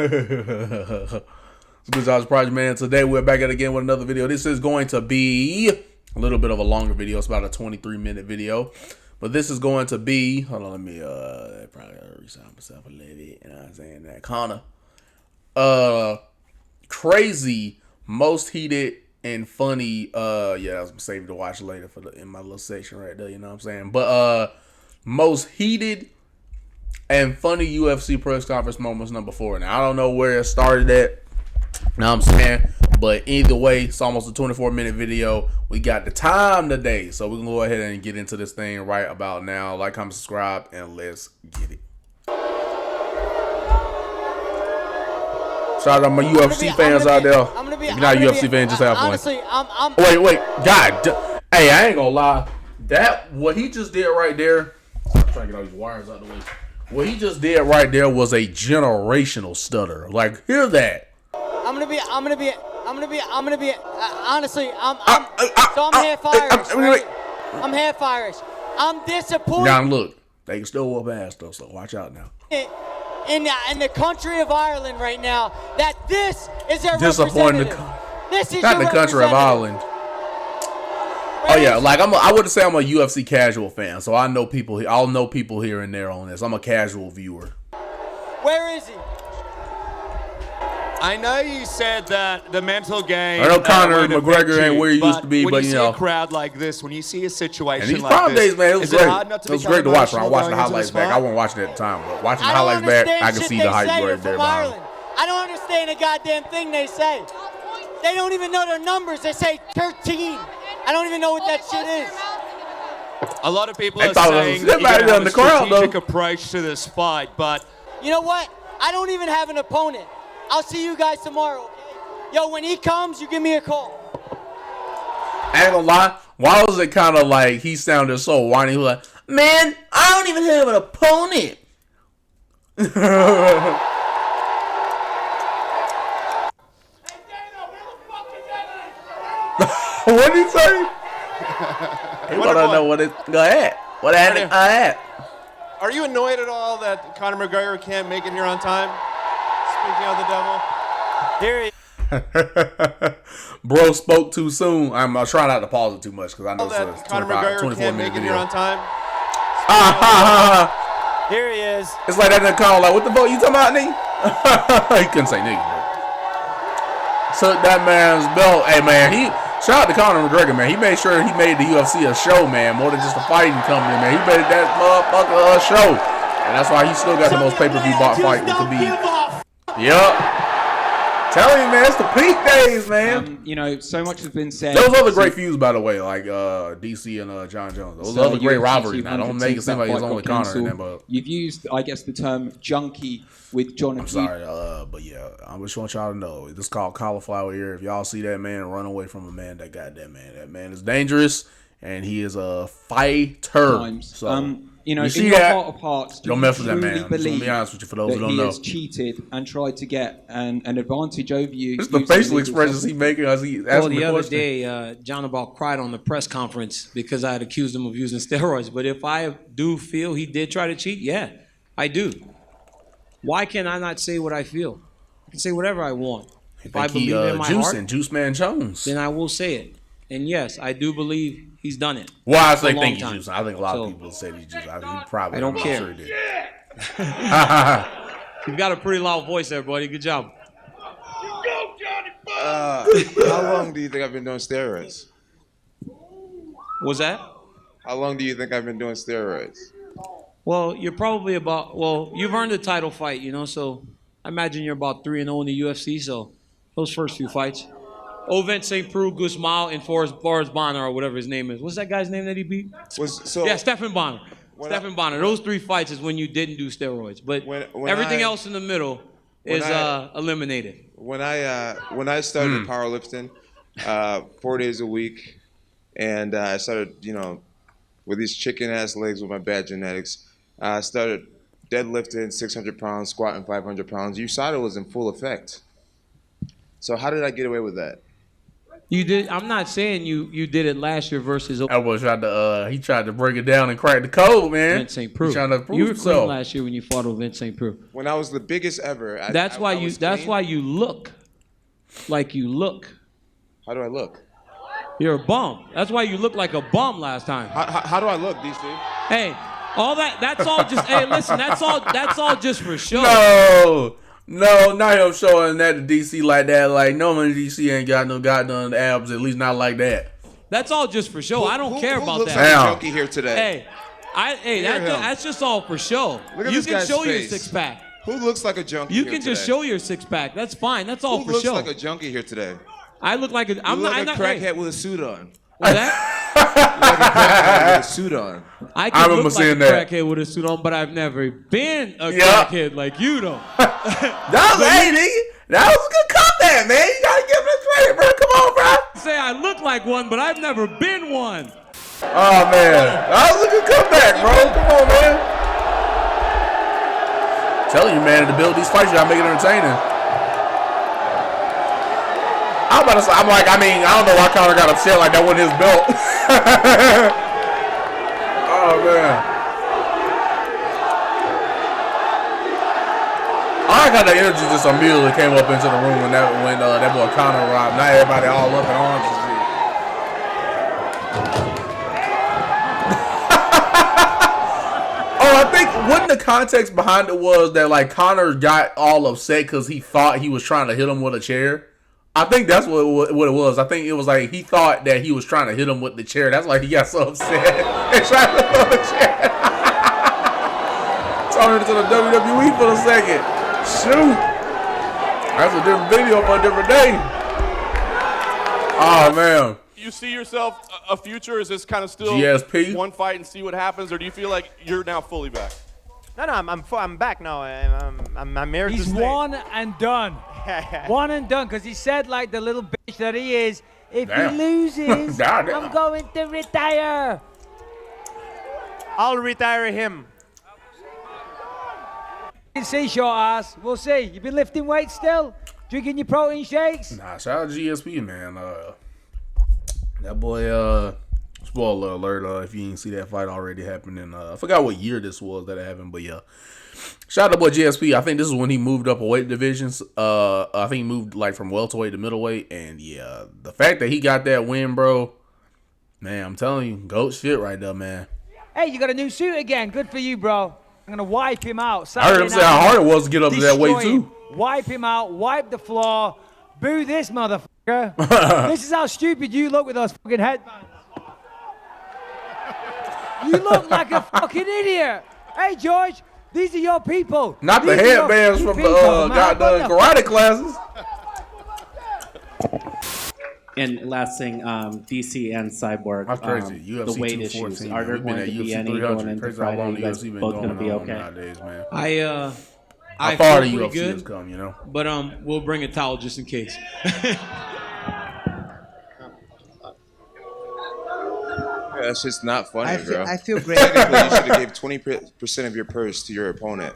It's good Josh Project, man. Today we're back at it again with another video. This is going to be a little bit of a longer video. It's about a 23-minute video. But this is going to be, hold on, let me probably resound myself a little bit. You know what I'm saying? That kind of crazy, most heated and funny, yeah, I was saved to watch later for in my little section right there, you know what I'm saying? But most heated and funny UFC press conference moments number 4. Now, I don't know where it started at, you know what I'm saying? But either way, it's almost a 24-minute video. We got the time today, so we can go ahead and get into this thing right about now. Like, comment, subscribe, and let's get it. Shout out to my UFC fans out there. If you're not a UFC fan, just have fun. Honestly, Wait, God, hey, I ain't gonna lie. What he just did right there. I'm trying to get all these wires out of the way. What he just did right there was a generational stutter. Like, hear that. I'm gonna be honestly, I'm half Irish, right? I'm half Irish. I'm disappointed. Now look, they can still whoop ass though, so watch out now. In the country of Ireland right now, that this is their disappointed. This is not the country of Ireland. Oh yeah, like I wouldn't say I'm a UFC casual fan, so I know people. I'll know people here and there on this. I'm a casual viewer. Where is he? I know you said that the mental game. I know Conor McGregor ain't where he used to be, but you know. When you see a crowd like this, when you see a situation and these like prime this, days, man, it was great. It was great to watch. When I watched the going highlights back, I wasn't watching it at the time, but watching the highlights back, I can see the hype right there behind. I don't understand a goddamn thing they say. They don't even know their numbers. They say 13. I don't even know what that shit is. A lot of people are saying you have a strategic approach to this fight, but you know what? I don't even have an opponent. I'll see you guys tomorrow, okay? Yo, when he comes, you give me a call. I ain't gonna lie. Why was it kind of like he sounded so whiny? He was like, man, I don't even have an opponent. What did he say? He want to know what it. Go ahead. What happened? Are you annoyed at all that Conor McGregor can't make it here on time? Speaking of the devil. Here he Bro spoke too soon. I'm trying not to pause it too much because I know it's Conor McGregor can't make it here on time. Here he is. It's like that in the call, like, what the fuck you talking about, nigga? He couldn't say nigga, bro. Took that man's belt. Hey, man, shout out to Conor McGregor, man. He made sure he made the UFC a show, man, more than just a fighting company, man. He made that motherfucker a show. And that's why he still got the most pay-per-view bought fight with Khabib. Yup. Tell you, man, it's the peak days, man. You know, so much has been said. Those other great feuds, by the way, like DC and John Jones. Those other great rivalries. Now, don't make it seem like it's only Conor in that, but you've used, I guess, the term junkie with Jonathan. I'm sorry, but yeah, I just want y'all to know this is called cauliflower ear. If y'all see that man, run away from a man that got that man. That man is dangerous, and he is a fighter. So. You know, you in your heart of hearts, don't mess with that man. I'm just gonna be honest with you, for those who don't know. He has cheated and tried to get an advantage over you. It's the facial expressions he making as he asking the other question. day, John about cried on the press conference because I had accused him of using steroids. But if I do feel he did try to cheat, yeah, I do. Why can I not say what I feel? I can say whatever I want. If I believe in my heart, Juice Man Jones, then I will say it. And yes, I do believe he's done it. Well, I say think he's juicing. I think a lot of people say he's juicing. He probably. I don't care. Sure he did. You've got a pretty loud voice there, buddy. Good job. How long do you think I've been doing steroids? What's that? How long do you think I've been doing steroids? Well, you're probably you've earned a title fight, you know, so I imagine you're about 3-0 in the UFC, so those first few fights. Ovent St. Preux, Guzmão, and Forrest Bonner, or whatever his name is. What's that guy's name that he beat? Stephen Bonner. Stephen Bonner. Those 3 fights is when you didn't do steroids. But everything else in the middle is eliminated. When I started powerlifting 4 days a week, and I started, you know, with these chicken-ass legs with my bad genetics, I started deadlifting 600 pounds, squatting 500 pounds. USADA was in full effect. So how did I get away with that? You did. I'm not saying you did it last year versus. That boy tried to he tried to break it down and crack the code, man. Vince St. Preux. He trying to prove you were himself. clean last year when you fought with Vince St. Preux. When I was the biggest ever. That's why you look like you look. How do I look? You're a bum. That's why you look like a bum last time. How do I look, DC? Hey, all that's all just. Hey, listen, that's all just for show. No, not him showing that to DC like that. Like, no man, DC ain't got no goddamn abs, at least not like that. That's all just for show. I don't care who about looks that. like a junkie here today? That's just all for show. Look at you this can guy's show your face. 6-pack. Who looks like a junkie You here can just today? show your 6-pack. That's fine. That's all Who for looks show. like a junkie here today? I look like a. I'm You look not. like a crackhead with a suit on. What's that? Like a crackhead with a suit on. I I can remember look like a seeing that. crackhead with a suit on, but I've never been a Yeah. crackhead like you, though. That was that was a good comeback, man. You gotta give him his credit, bro. Come on, bro. Say I look like one, but I've never been one. Oh man, that was a good comeback, bro. Come on, man. Telling you, man, to build these fights, you gotta make it entertaining. I'm about to say, I don't know why Conor got upset like that with his belt. Oh man. I got the energy just immediately came up into the room when that boy Conor arrived. Now everybody all up in arms and shit. I think what the context behind it was that like Conor got all upset because he thought he was trying to hit him with a chair. I think that's what it was. I think it was like he thought that he was trying to hit him with the chair. That's why he got so upset and tried to throw the chair. Turned into the WWE for a second. Shoot, that's a different video for a different day. Oh man. You see yourself a future? Is this kind of still GSP? one fight and see what happens, or do you feel like you're now fully back? No, I'm back now. I'm here to He's stay. one and done. One and done, because he said, like the little bitch that he is, if Damn. he loses, Damn. I'm going to retire. I'll retire him. You can see, short ass. We'll see. You been lifting weights still? Drinking your protein shakes? Nah, shout out to GSP, man. That boy, spoiler alert, if you didn't see that fight already happening, I forgot what year this was that it happened, but yeah. Shout out to boy GSP. I think this is when he moved up a weight divisions. I think he moved like from welterweight to middleweight, and yeah, the fact that he got that win, bro, man, I'm telling you, GOAT shit right there, man. Hey, you got a new suit again. Good for you, bro. I'm going to wipe him out. I heard him say how hard it was to get up to that weight, Destroy him. too. Wipe him out. Wipe the floor. Boo this motherfucker. This is how stupid you look with those fucking headbands. You look like a fucking idiot. Hey, George, these are your people. Not the These are your headbands from people, the man. goddamn What the karate classes. And last thing, DC and Cyborg, That's crazy. UFC the weight 214. issues. Are there We've been going at to be UFC any 300. going into Crazy how long Friday? the You guys UFC been both going to going be on okay? nowadays, man. I How far the feel UFC pretty has good, come, you know? but we'll bring a towel just in case. That's just not funny, bro. I feel great. Technically, you should have gave 20% of your purse to your opponent.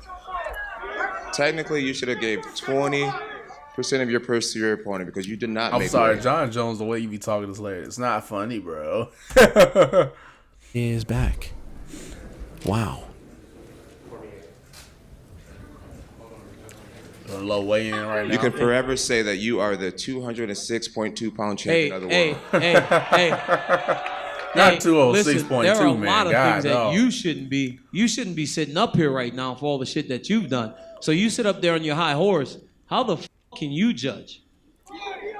Technically, you should have gave 20% of your purse to your opponent because you did not I'm make sorry, weight. John Jones, the way you be talking this late, it's not funny, bro. Is back. Wow. A low weigh in right now. You can forever say that you are the 206.2 pound champion of the world. Hey. Not Hey, 206.2, listen, there are a man. lot of God, things that dog. you shouldn't be sitting up here right now for all the shit that you've done. So you sit up there on your high horse. How the f can you judge?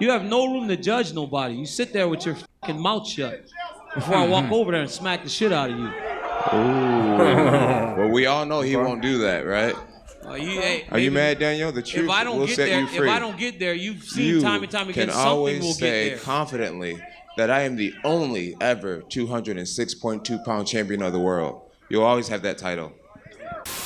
You have no room to judge nobody. You sit there with your fucking mouth shut before I walk over there and smack the shit out of you. Well, we all know he won't do that, right? Are you mad, Daniel? The truth If I don't will get set there, you free. if I don't get there, you've seen You time and time again can something always will say get there. confidently that I am the only ever 206.2 pound champion of the world. You'll always have that title.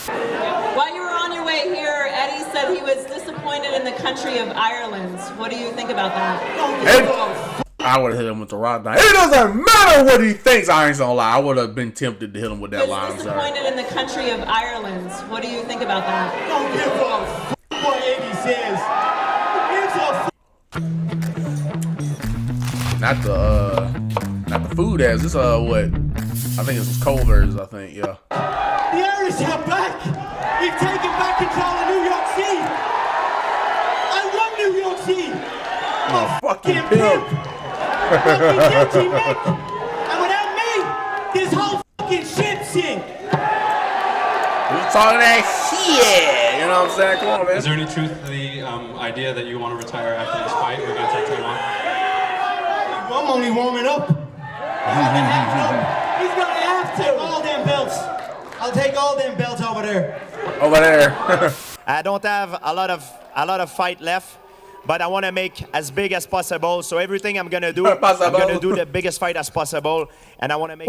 While you were on your way here, Eddie said he was disappointed in the country of Ireland. What do you think about that? I would have hit him with the rock down. It doesn't matter what he thinks. I ain't gonna lie. I would have been tempted to hit him with that He line. was I'm sorry. disappointed in the country of Ireland. What do you think about that? Don't give a f what Eddie says. Gives a f Not the food ass. This what? I think this was Culver's. I think yeah. The Irish are back. We've taken back control of New York City. I run New York City. I'm a fucking pimp. Fucking guilty, Nick. And without me, this whole fucking ship sink. We talking that shit. You know what I'm saying? Come on, man. Is there any truth to the idea that you want to retire after this fight? We're gonna take time off. I'm only warming up. He's gonna have to. All them belts. I'll take all them belts over there. Over there. I don't have a lot of fight left, but I want to make as big as possible. So everything I'm gonna do, I'm gonna do the biggest fight as possible, and I want to make.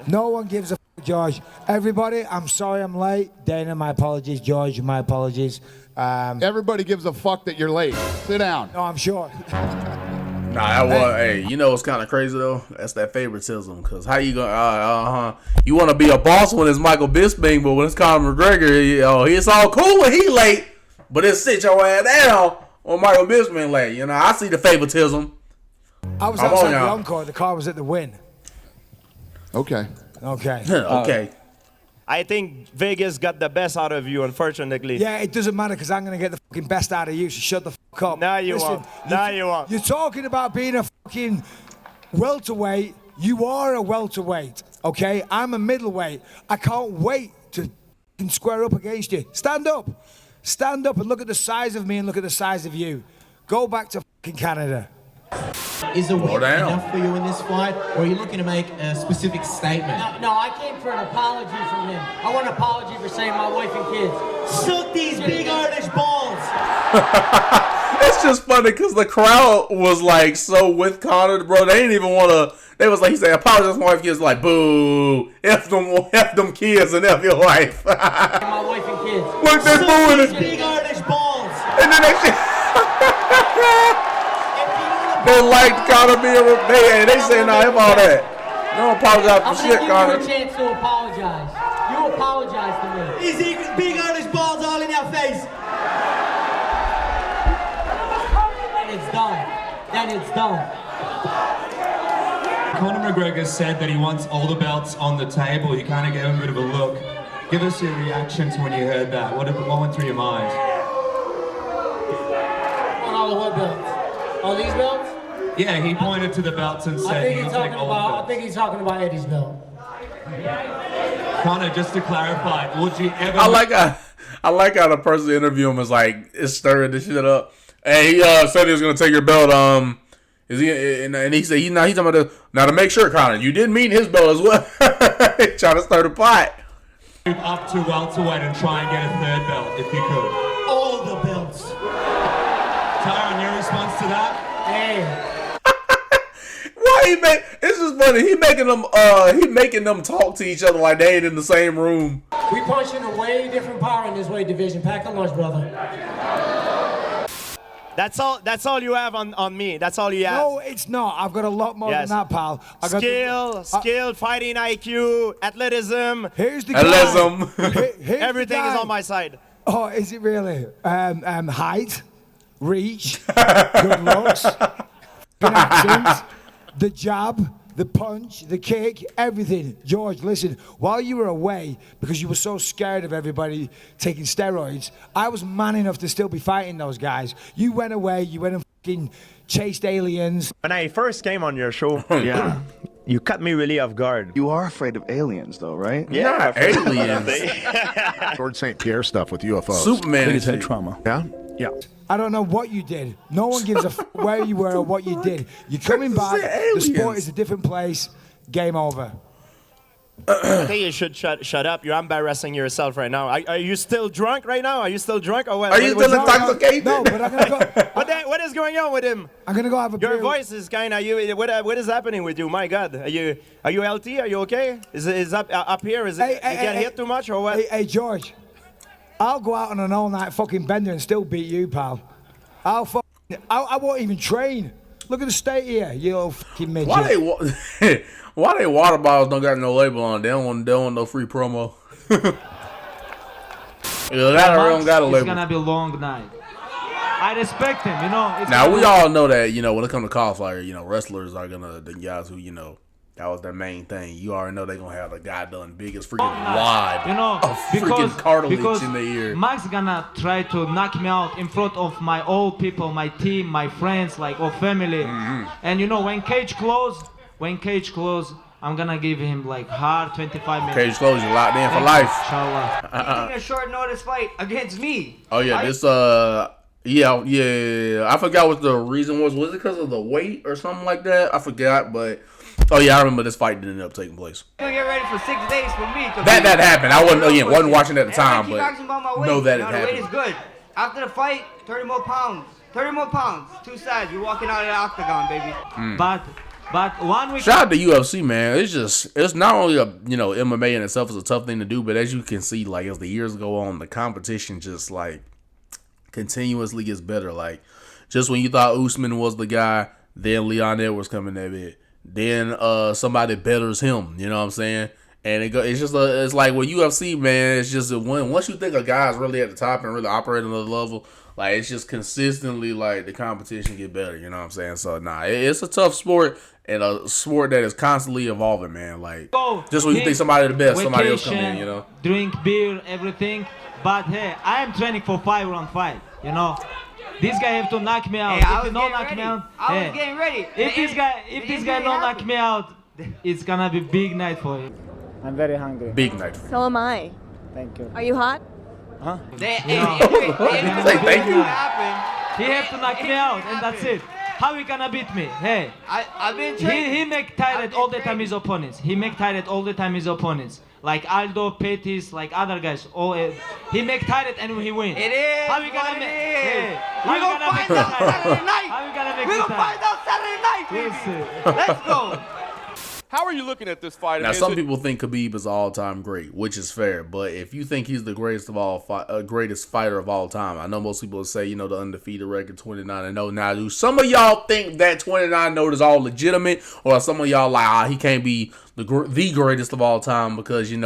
No one gives a f, George. Everybody, I'm sorry I'm late. Dana, my apologies. George, my apologies. Everybody gives a fuck that you're late. Sit down. No, I'm sure. Nah, that was, hey, you know what's kind of crazy though? That's that favoritism. Cause how you gonna, you want to be a boss when it's Michael Bisping, but when it's Conor McGregor, it's all cool when he late, but it sit your ass down when Michael Bisping late. You know, I see the favoritism. I was outside the encore. The car was at the Win. Okay. Okay. Okay. I think Vegas got the best out of you, unfortunately. Yeah, it doesn't matter because I'm going to get the fucking best out of you, so shut the fuck up. No, you won't. No, you won't. You're talking about being a fucking welterweight. You are a welterweight, okay? I'm a middleweight. I can't wait to fucking square up against you. Stand up. Stand up and look at the size of me and look at the size of you. Go back to fucking Canada. Is a win enough for you in this fight, or are you looking to make a specific statement? No, I came for an apology from him. I want an apology for saying my wife and kids. Suck these big Irish balls. It's just funny because the crowd was like so with Conor, bro. They didn't even want to. They was like, he said, apologize to my wife and kids. Like, boo. F them kids and F your wife. My wife and kids. Look, they're booing these big Irish balls. And then they liked Conor being they say nah, F all that. Don't apologize for shit, Conor. I'm gonna give you a chance to apologize. You apologize to me. These big Irish balls all in your face. And it's done. Then it's done. Conor McGregor said that he wants all the belts on the table. You kind of gave him a bit of a look. Give us your reactions when you heard that. What went through your mind? On all the what belts? On these belts? Yeah, he pointed to the belts and said he'll take all the belts. I think he's talking about Eddie's belt. Conor, just to clarify, would you ever... I like how the person interviewing him is like, it's stirring this shit up. Hey, he said he was going to take your belt. Is he? And he said, he's talking about now to make sure, Conor, you didn't mean his belt as well. Trying to stir the pot. Move up to welterweight and try and get a third belt if you could. All the belts. Tyron, your response to that? Hey. Why it's just funny. He making them talk to each other like they ain't in the same room. We punching a way different power in this weight division. Pack a lunch, brother. That's all you have on me. That's all you have. No, it's not. I've got a lot more than that, pal. Skill, fighting IQ, athleticism. Here's the guy. Everything is on my side. Oh, is it really? Height, reach, good looks, good accent, the jab, the punch, the kick, everything. George, listen, while you were away, because you were so scared of everybody taking steroids, I was man enough to still be fighting those guys. You went away, you went and fucking chased aliens. When I first came on your show, yeah, you cut me really off guard. You are afraid of aliens, though, right? Yeah, aliens. George St. Pierre stuff with UFOs. Superman. He's had trauma. Yeah? Yeah. I don't know what you did. No one gives a where you were or what you did. You're coming back. The sport is a different place. Game over. I think you should shut up. You're embarrassing yourself right now. Are you still drunk right now? Are you still drunk or what? Are you still intoxicated? No, but I'm gonna go. What is going on with him? I'm gonna go have a beer. Your voice is kind of what is happening with you? My God, are you healthy? Are you okay? Is up here? Is it you get hit too much or what? Hey George, I'll go out on an all-night fucking bender and still beat you, pal. I won't even train. Look at the state here, you little fucking midget. Why they water bottles don't got no label on? They don't want no free promo. Yeah, that don't got a label. It's gonna be a long night. I respect him. You know. Now we all know that when it comes to qualifier, wrestlers are gonna the guys who that was their main thing. You already know they're gonna have the guy done biggest freaking wide, freaking cartilage in the ear. Max gonna try to knock me out in front of my old people, my team, my friends, like or family. And when cage close, I'm gonna give him like hard 25 minutes. Cage close, you're locked in for life. Inshallah. Taking a short notice fight against me. Oh yeah, this yeah. I forgot what the reason was. Was it because of the weight or something like that? I forgot, but I remember this fight didn't end up taking place. You're gonna get ready for 6 days for me. That happened. I wasn't watching at the time, but know that it happened. The weight is good. After the fight, 30 more pounds. 30 more pounds. 2 sides. You're walking out of the octagon, baby. But 1 week. Shout out to UFC, man. It's not only MMA in itself is a tough thing to do, but as you can see, like as the years go on, the competition just like continuously gets better. Like just when you thought Usman was the guy, then Leon Edwards coming that bit. Then somebody betters him. You know what I'm saying? And it's like with UFC, man. It's just once you think a guy's really at the top and really operating at the level, like it's just consistently like the competition get better. You know what I'm saying? So it's a tough sport and a sport that is constantly evolving, man. Like just when you think somebody the best, somebody else come in. Drink beer, everything. But hey, I am training for 5-round fight. This guy have to knock me out. Hey, if he don't knock me out, I was getting ready. If this guy don't knock me out, it's gonna be big night for him. I'm very hungry. Big night. So am I. Thank you. Are you hot? Huh? Say thank you. He have to knock me out, and that's it. How he gonna beat me? Hey, I've been training. He make tired all the time his opponents. Like Aldo, Pettis, like other guys. He make tired and he win. It is. How we gonna make? Hey, we're gonna find out Saturday night. How we gonna make? We're gonna find out Saturday night, baby. Let's go. How are you looking at this fight? Now, some people think Khabib is all-time great, which is fair. But if you think he's the greatest fighter of all time, I know most people will say, the undefeated record, 29-0. Now, do some of y'all think that 29-0 is all legitimate, or some of y'all like, he can't be the greatest of all time because it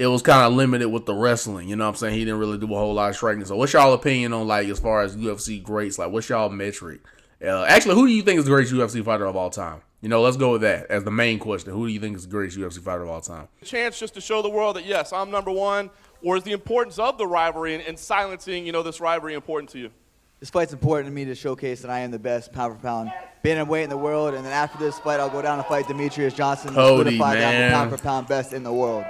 was kind of limited with the wrestling. You know what I'm saying? He didn't really do a whole lot of striking. So, what's y'all opinion on as far as UFC greats? Like, what's y'all metric? Actually, who do you think is the greatest UFC fighter of all time? Let's go with that as the main question. Who do you think is the greatest UFC fighter of all time? Chance just to show the world that, yes, I'm number one, or is the importance of the rivalry and silencing, this rivalry important to you? This fight's important to me to showcase that I am the best pound for pound bantamweight in the world, and then after this fight, I'll go down and fight Demetrius Johnson, Cody, solidify that I'm the man. pound for pound best in the world.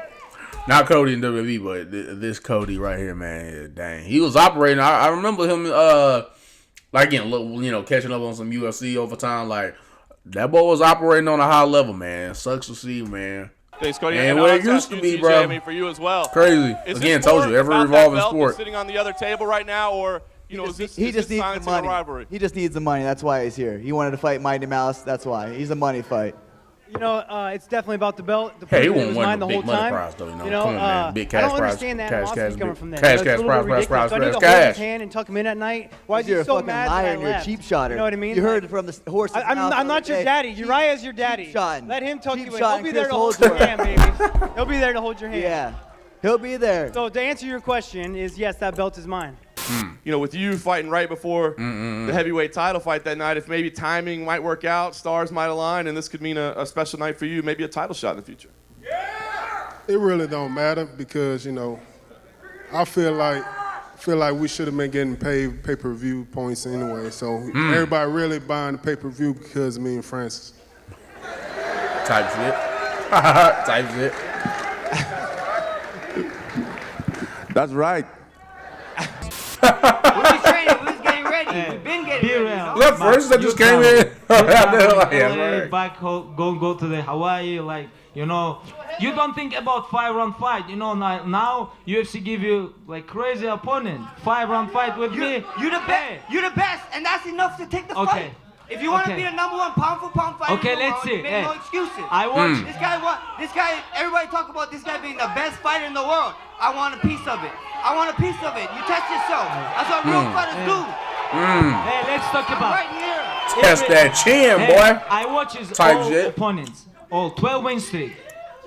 Not Cody in WWE, but this Cody right here, man. Dang, he was operating. I remember him, catching up on some UFC over time, like. That boy was operating on a high level, man. Sucks to see, man. Thanks, Cody. And where it used to be, bro. I mean, for you as well. Crazy. Again, told you, every revolving sport. Sitting on the other table right now, or He just needs the money. He just needs the money. That's why he's here. He wanted to fight Mighty Mouse. That's why. He's a money fight. It's definitely about the belt. The Hey, he was won mine the the big whole money time. prize, though. Come on, man. Big cash I don't prize. understand that Cash, animosity cash, coming from that. cash, It's a cash, little prize, bit ridiculous. prize, Do I need prize, to hold cash. his hand and tuck him in at night? Why is You're he a so fucking mad liar that I and you're a left? cheap shotter. You know what I mean? You heard from the horse's mouth. I'm not your the daddy. day. Uriah's your daddy. Shotting. Let him tuck you in. shotting He'll be there to Chris hold your Holdsworth. hand, baby. He'll be there to hold your hand. Yeah. He'll be there. So to answer your question is yes, that belt is mine. With you fighting right before the heavyweight title fight that night, if maybe timing might work out, stars might align, and this could mean a special night for you, maybe a title shot in the future. It really don't matter because, I feel like we should have been getting paid pay-per-view points anyway. So everybody really buying the pay-per-view because of me and Francis. Type shit. Type shit. That's right. Who's training? Who's getting ready? We've been getting ready. Look, first that just came in. Back home, go to the Hawaii, you don't think about 5-round fight. Now UFC give you crazy opponent. 5-round fight with me. You're the best. You're the best, and that's enough to take the fight. If you want to be the number one pound for pound fighter, okay, let's see. Make no excuses. I watch this guy. Everybody talk about this guy being the best fighter in the world. I want a piece of it. You test yourself. That's what real fighters do. Hey, let's talk about right here. Test that chin, boy. I watch his opponents, all 12 win streak.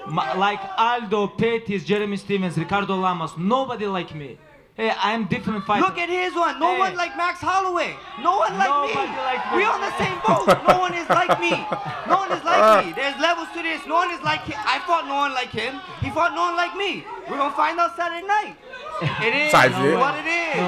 Like Aldo, Pettis, Jeremy Stevens, Ricardo Lamas. Nobody like me. Hey, I'm different fighter. Look at his one. No one like Max Holloway. No one like me. Like we on the same boat. No one is like me. No one is like me. There's levels to this. No one is like him. I fought no one like him. He fought no one like me. We're gonna find out Saturday night. It is what it is.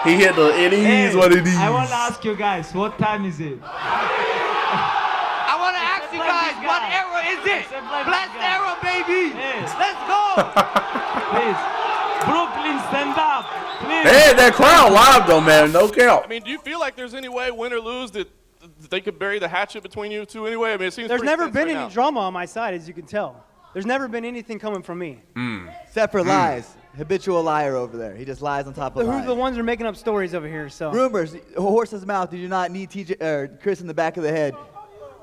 He hit the it is what it is. I want to ask you guys, what time is it? I want to ask you guys, what era is it? Blessed era, baby. Let's go. Please. Brooklyn, stand up. Please. Hey, that crowd live though, man. No count. I mean, do you feel like there's any way, win or lose, that they could bury the hatchet between you two anyway? I mean, it seems There's pretty never tense been right any now. drama on my side, as you can tell. There's never been anything coming from me. Except for lies. Habitual liar over there. He just lies on top of Who's lies. the ones who are making up stories over here? So Rumors. A horse's mouth. You do not need TJ or Chris in the back of the head.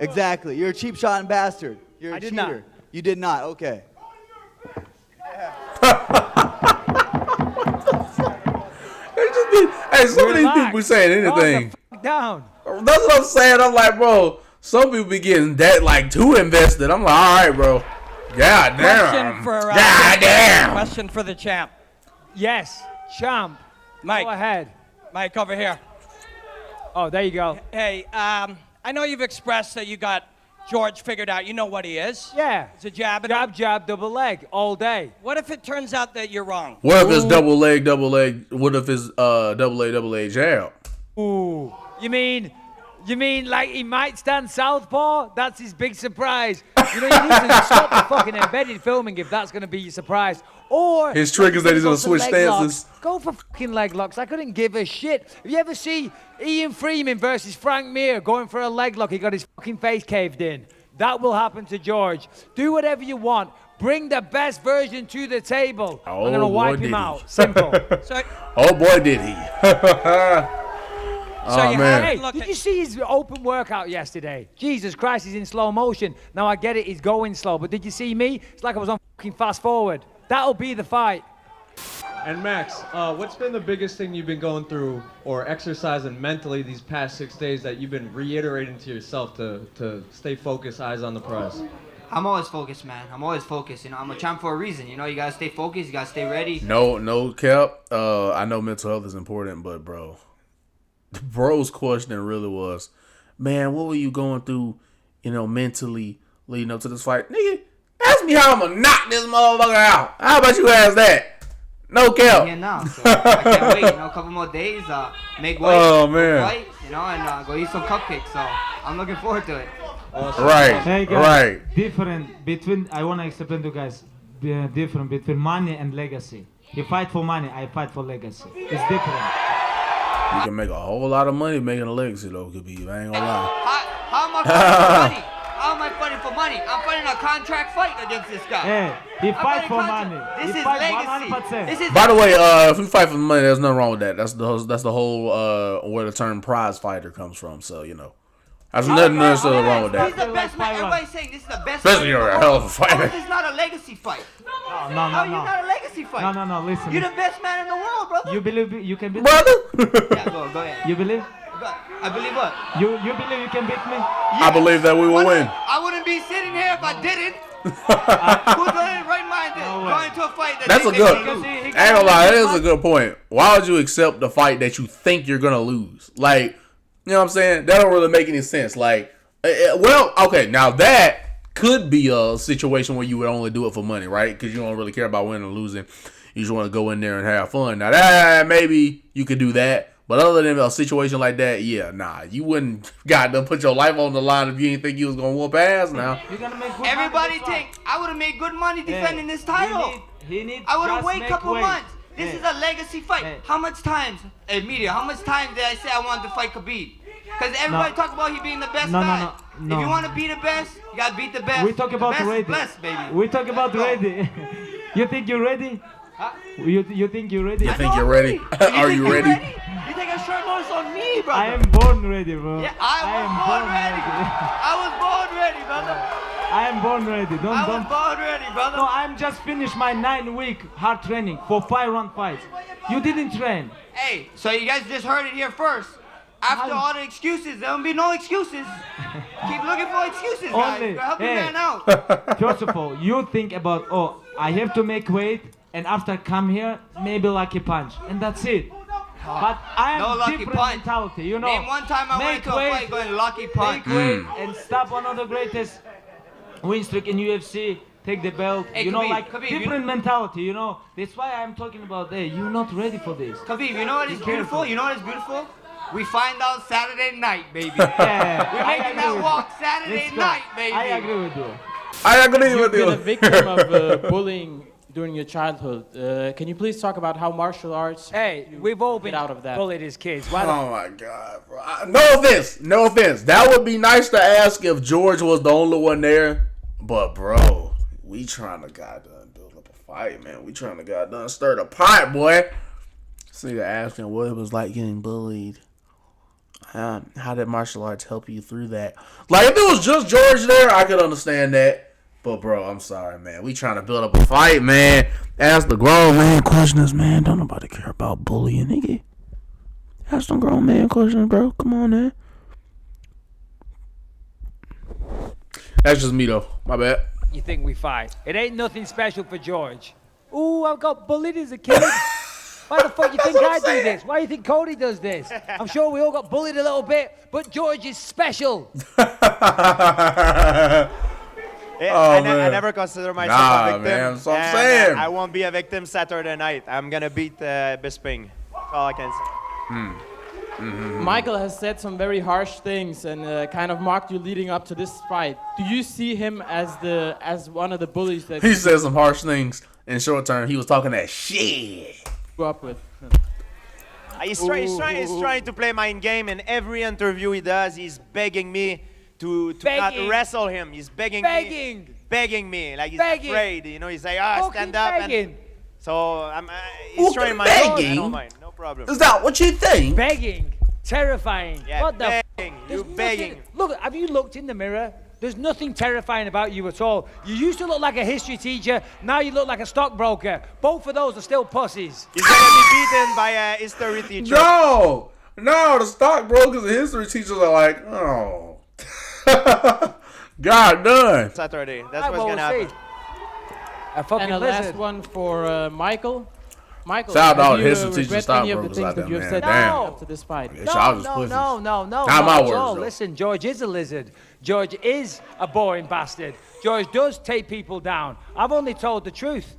Exactly. You're a cheap shot and bastard. You're a I did cheater. not. You did not. Okay. Hey, some of these people saying anything. Down. That's what I'm saying. I'm like, bro, some people be getting that like too invested. I'm like, all right, bro. God damn. God damn. Question for the champ. yes, champ. Mike. Go ahead. Mike, over here. Oh, there you go. Hey, I know you've expressed that you got George figured out. You know what he is. Yeah. It's a jab. Jab, double leg all day. What if it turns out that you're wrong? What if it's double leg? What if it's double leg jab? Ooh. You mean like he might stand southpaw? That's his big surprise. You know, you need to stop the fucking embedded filming if that's going to be your surprise. Or His trick is that he's go gonna for switch leg stances. locks. Go for fucking leg locks. I couldn't give a shit. If you ever see Ian Freeman versus Frank Mir going for a leg lock, he got his fucking face caved in. That will happen to George. Do whatever you want. Bring the best version to the table. I'm Oh, gonna boy, wipe did him he. out. Simple. Oh boy, did he. Oh man. Hey, did you see his open workout yesterday? Jesus Christ, he's in slow motion. Now I get it, he's going slow, but did you see me? It's like I was on fucking fast forward. That'll be the fight. And Max, what's been the biggest thing you've been going through or exercising mentally these past 6 days that you've been reiterating to yourself to stay focused, eyes on the prize? I'm always focused, man. I'm always focused. You know, I'm a champ for a reason. You know, you gotta stay focused. You gotta stay ready. No cap. I know mental health is important, but bro, the bro's question really was, man, what were you going through, mentally leading up to this fight? Nigga, ask me how I'm gonna knock this motherfucker out. How about you ask that? No cap. I'm here now, so I can't wait. A couple more days. Make weight. Oh, man. Go fight, and go eat some cupcakes. So I'm looking forward to it. Right. Hey guys, Right. different between, I want to explain to you guys, different between money and legacy. You fight for money, I fight for legacy. It's different. You can make a whole lot of money making a legacy though, could be. I ain't gonna lie. How am I fighting for money? How am I fighting for money? I'm fighting a contract fight against this guy. Hey, he I'm fight fighting for contract. money. This He is fight legacy. 100%. This is By the way, if we fight for money, there's nothing wrong with that. That's the whole where the term prize fighter comes from. So there's nothing necessarily wrong with He's that. the best man. Everybody's saying this is the best Especially fight in you're the a hell world. of a fighter. How is this not a legacy fight? No, How are you not a legacy fight? No, listen. You're the best man in the world, brother. You believe you can beat Brother? Yeah, go ahead. You believe? I believe what? You believe you can beat me? I believe that we will win. I wouldn't be sitting here if I didn't. Who's going to right minded going to a fight that That's they a good. think they I lose? ain't gonna lie, that is a good point. Why would you accept the fight that you think you're gonna lose? Like, you know what I'm saying? That don't really make any sense. Like, well, okay, now that could be a situation where you would only do it for money, right? Because you don't really care about winning or losing. You just want to go in there and have fun. Now that maybe you could do that. But other than a situation like that, yeah, nah, you wouldn't got to put your life on the line if you didn't think you was gonna whoop ass. Now, Everybody think I would have made good money defending this title. I would have waited a couple months. This is a legacy fight. How much times, media, how much times did I say I wanted to fight Khabib? Because everybody talk about he being the best guy. If you want to be the best, you got to beat the best. We talk about the best ready. is blessed, baby. We talk about ready. You think you're ready? You think you're ready? you think you're ready? Are you ready? You take a short notice on me, brother. I am born ready, bro. Yeah, I was born ready. I was born ready, brother. I am born ready. I was born ready, brother. No, I'm just finished my 9-week hard training for 5-round fights. You didn't train. Hey, so you guys just heard it here first. After all the excuses, there will be no excuses. Keep looking for excuses, guys. Only, Help your hey. man out. First of all, you think about, I have to make weight and after come here, maybe lucky punch, and that's it. But I No am lucky different punch. mentality, you know. Name one time I went to a fight going lucky punch. Make weight and stop one of the greatest win streak in UFC. Take the belt, Hey, you know, Khabib, like Khabib, different mentality, you know. That's why I'm talking about, hey, you're not ready for this. Khabib, you know what is Be beautiful? careful. You know what is beautiful? We find out Saturday night, baby. Yeah, We're I making agree that with walk you. Saturday Let's go. night, baby. I agree with you. I agree You've with been you. a victim of bullying during your childhood. Can you please talk about how martial arts? Hey, we've all been out of that. bullied as kids. Why Oh my God, bro. No offense. That would be nice to ask if George was the only one there. But bro, we trying to goddamn build up a fight, man. We trying to goddamn stir the pot, boy. This nigga asking what it was like getting bullied. How did martial arts help you through that? Like, if it was just George there, I could understand that. But, bro, I'm sorry, man. We trying to build up a fight, man. Ask the grown man questions, man. Don't nobody care about bullying, nigga. Ask them grown man questions, bro. Come on, man. That's just me, though. My bad. you think we fight? It ain't nothing special for George. Ooh, I got bullied as a kid. Why the fuck you think I do this? Why do you think Cody does this? I'm sure we all got bullied a little bit, but George is special. I never consider myself a victim. Man, that's what I'm and, saying. I won't be a victim Saturday night. I'm gonna beat Bisping. That's all I can say. Michael has said some very harsh things and kind of mocked you leading up to this fight. Do you see him as one of the bullies that He said some harsh things in short term. He was talking that shit. grew up with? He's trying to play mind game, and every interview he does, he's begging me to not wrestle him. He's begging me, like he's afraid. You know, he's like, stand up. And so he's trying my I don't mind, no problem. Is that what you think? Begging, terrifying. Yeah, what the? begging. There's You begging. nothing- Look, have you looked in the mirror? There's nothing terrifying about you at all. You used to look like a history teacher. Now you look like a stockbroker. Both of those are still pussies. He's gonna be beaten by a history teacher. No, the stockbrokers and history teachers are like, oh, God done. Saturday. That's Right, what's well, gonna we'll happen. see. A fucking And a last lizard. one for Michael. Michael, Shout out to all have the you history teachers, regret any of the stockbrokers things out that there, you have man. said Damn. up to this fight? Yeah, y'all just No, pussies. no. Not not my at words, all. though. Listen, George is a lizard. George is a boring bastard. George does take people down. I've only told the truth.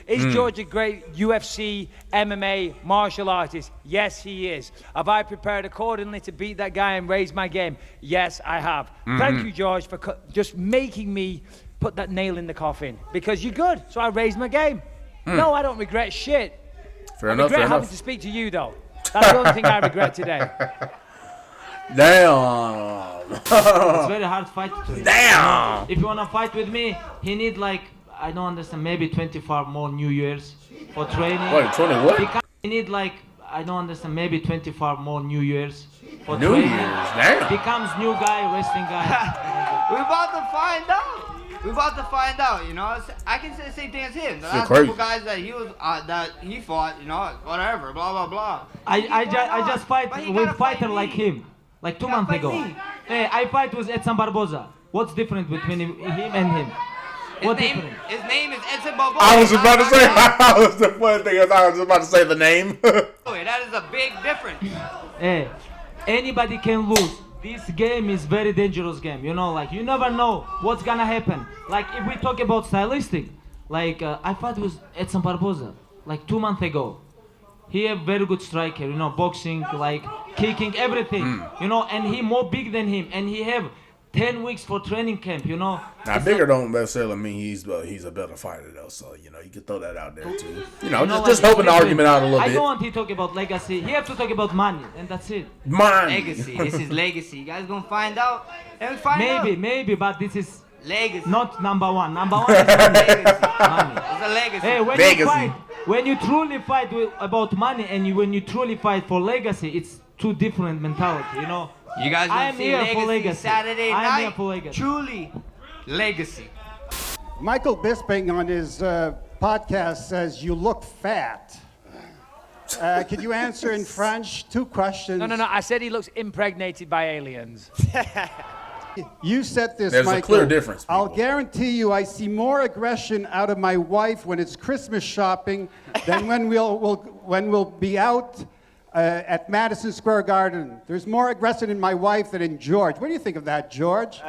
Is George a great UFC, MMA, martial artist? Yes, he is. Have I prepared accordingly to beat that guy and raise my game? Yes, I have. Thank you, George, for just making me put that nail in the coffin. Because you're good, so I raised my game. No, I don't regret shit. Fair I enough, regret fair having enough. to speak to you, though. That's the only thing I regret today. Damn. It's very hard fight to him. Damn. If you wanna fight with me, he need like, I don't understand, maybe 24 more New Years for training. Wait, 20 what? He need like, I don't understand, maybe 24 more New Years for New training. Year's, damn. Becomes new guy, wrestling guy. We're about to find out. We're about to find out, you know. I can say the same thing as him. The Shit last crazy. couple guys that he fought, you know, whatever, blah blah blah. I just fight But he with gotta fighter fight like me. him, like 2 months ago. me. Hey, I fight with Edson Barboza. What's different between him and him? What different? His name is Edson Balboa. I was about to say, I was the funny thing is I was about to say the name. That is a big difference. Hey, anybody can lose. This game is very dangerous game. You know, like you never know what's gonna happen. Like if we talk about stylistic, like I fought with Edson Barboza like 2 months ago. He a very good striker, you know, boxing, like kicking, everything, you know, and he more big than him, and he have 10 weeks for training camp, you know. Now, bigger don't necessarily mean he's a better fighter though, so you know you can throw that out there too. You know, just helping the argument out a little I bit. don't want to talk about legacy. He have to talk about money, and that's it. Money. Legacy. This is legacy. You guys gonna find out. And find out. Maybe, but this is Legacy. not number one. Number one is money. It's a legacy. Hey, when Legacy. you fight, when you truly fight about money, and when you truly fight for legacy, it's two different mentality, you know. You guys I gonna am see here for legacy legacy. Saturday I am night. here for legacy. Truly, legacy. Michael Bisping on his podcast says you look fat. Could you answer in French 2 questions? No. I said he looks impregnated by aliens. You said this, There's Michael. a clear difference. I'll guarantee you I see more aggression out of my wife when it's Christmas shopping than when we'll be out at Madison Square Garden. There's more aggression in my wife than in George. What do you think of that, George?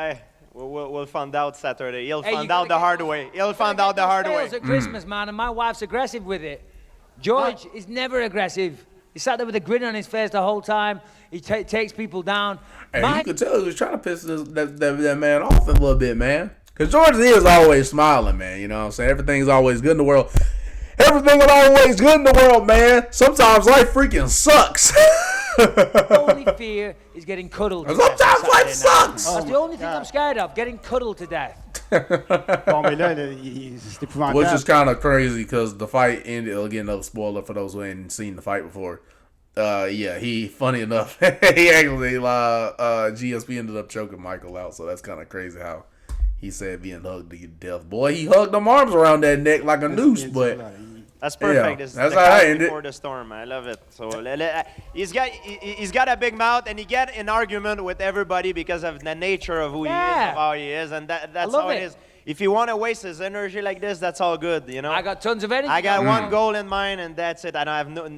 We'll find out Saturday. He'll find out the hard way. He'll find out the hard way. At Christmas, man, and my wife's aggressive with it. George is never aggressive. He sat there with a grin on his face the whole time. He takes people down. Hey, you could tell he was trying to piss that man off a little bit, man. Because George is always smiling, man. You know what I'm saying? Everything's always good in the world. Everything is always good in the world, man. Sometimes life freaking sucks. The only fear is getting cuddled to death. Sometimes life sucks. That's the only thing I'm scared of, getting cuddled to death. Which is kind of crazy because the fight ended. Again, another spoiler for those who ain't seen the fight before. Yeah, he, funny enough, he actually, GSP ended up choking Michael out, so that's kind of crazy how he said being hugged to death. Boy, he hugged them arms around that neck like a noose, but that's perfect. Yeah, It's that's the how I calm ended. before the storm. I love it. So he's got a big mouth, and he get in argument with everybody because of the nature of who he is, of how he is, and that's how it is. If you want to waste his energy like this, that's all good, you know. I got tons of energy. I got one goal in mind, and that's it. I don't have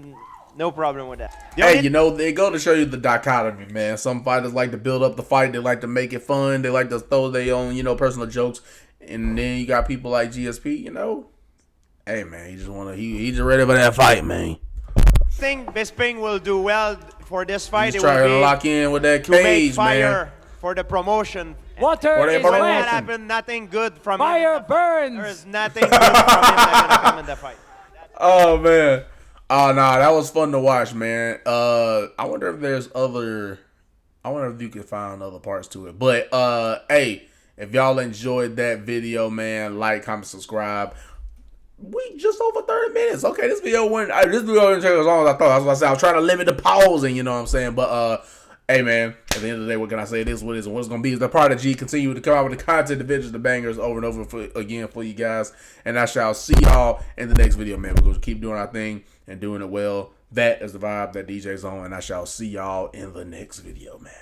no problem with that. Hey, you know, they go to show you the dichotomy, man. Some fighters like to build up the fight. They like to make it fun. They like to throw their own, personal jokes. And then you got people like GSP, Hey, man, he just ready for that fight, man. I think Bisping will do well for this fight. He's trying to lock in with that cage, fire man. For the promotion. Water is when wet. that happened, nothing good from Fire him. burns. There's nothing good from him that's gonna come in the fight. Oh, man. Oh, nah, that was fun to watch, man. I wonder if you can find other parts to it. But, hey, if y'all enjoyed that video, man, like, comment, subscribe. We just over 30 minutes. Okay, this video didn't take as long as I thought. I was trying to limit the pausing, you know what I'm saying? But, hey, man, at the end of the day, what can I say? It is what it is, and what it's going to be is the Prodigy continue to come out with the content, the videos, the bangers over and over again for you guys. And I shall see y'all in the next video, man. We're going to keep doing our thing and doing it well. That is the vibe that DJ's on, and I shall see y'all in the next video, man.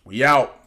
We out.